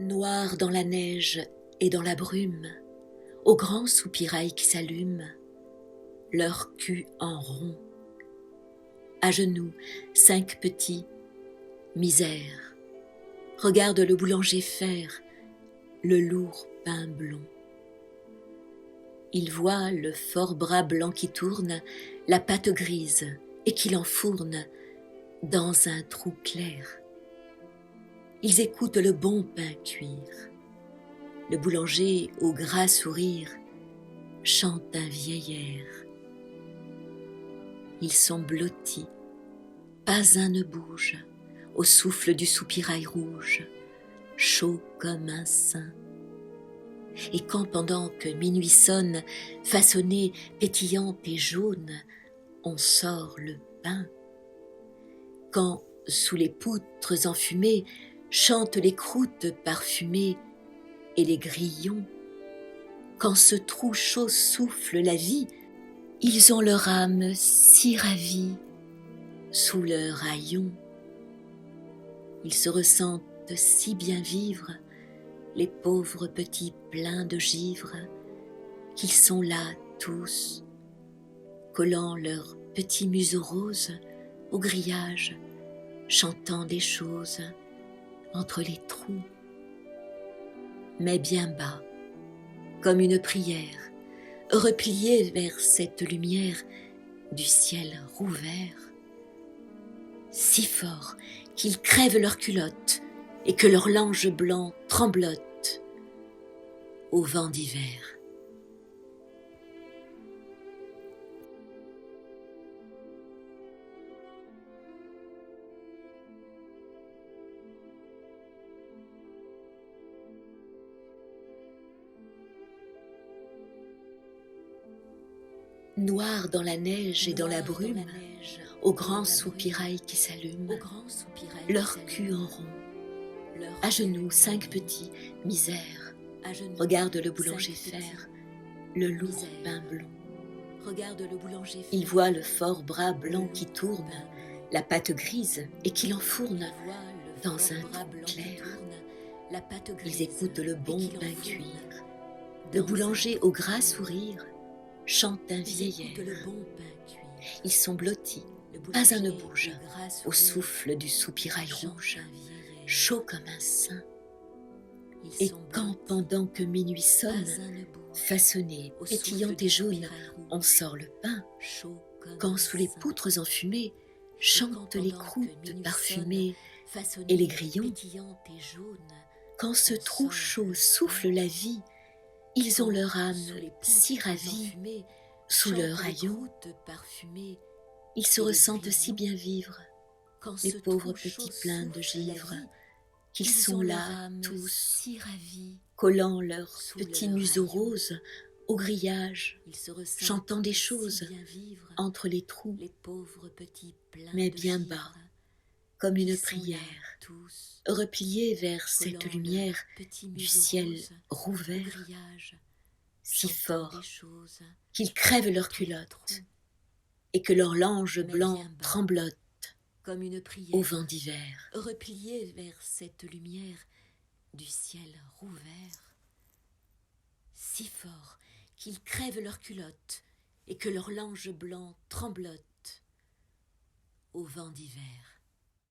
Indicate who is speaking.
Speaker 1: Noirs dans la neige et dans la brume, aux grands soupirails qui s'allument, leur cul en rond. À genoux, 5 petits, misère, regarde le boulanger faire le lourd pain blond. Il voit le fort bras blanc qui tourne la pâte grise et qui l'enfourne dans un trou clair. Ils écoutent le bon pain cuire. Le boulanger au gras sourire chante un vieil air. Ils sont blottis, pas un ne bouge, au souffle du soupirail rouge, chaud comme un sein. Et quand pendant que minuit sonne, façonné, pétillante et jaune, on sort le pain, quand sous les poutres enfumées chantent les croûtes parfumées et les grillons, quand ce trou chaud souffle la vie, ils ont leur âme si ravie sous leur haillon. Ils se ressentent si bien vivre, les pauvres petits pleins de givre, qu'ils sont là tous, collant leurs petits museaux roses au grillage, chantant des choses entre les trous. Mais bien bas, comme une prière, repliée vers cette lumière du ciel rouvert, si fort qu'ils crèvent leurs culottes et que leur lange blanc tremblote au vent d'hiver. Noirs dans la neige et dans la brume, aux grands soupirails qui s'allument, leur cul en rond, à genoux 5 petits, misère, regarde le boulanger faire le lourd pain blond. Il voit le fort bras blanc qui tourne la pâte grise et qui l'enfourne dans un trou clair. Ils écoutent le bon pain cuire, le boulanger au gras sourire chante un vieil air. Ils sont blottis, pas un ne bouge, au souffle du soupirail rouge, chaud comme un sein. Et quand pendant que minuit sonne, façonné, pétillant et jaune, on sort le pain, quand sous les poutres enfumées chantent les croûtes parfumées et les grillons, quand ce trou chaud souffle la vie, ils ont leur âme si ravie sous leur haillon. Ils se ressentent si bien vivre, les pauvres petits pleins de givre, qu'ils sont là tous, collant leurs petits museaux roses au grillage, chantant des choses entre les trous, mais bien bas, comme une prière, repliée vers cette lumière du ciel rouvert, si fort qu'ils crèvent leurs culottes et que leur lange blanc tremblote au vent d'hiver. Repliés vers cette lumière du ciel rouvert, si fort qu'ils crèvent leurs culottes et que leur lange blanc tremblote au vent d'hiver.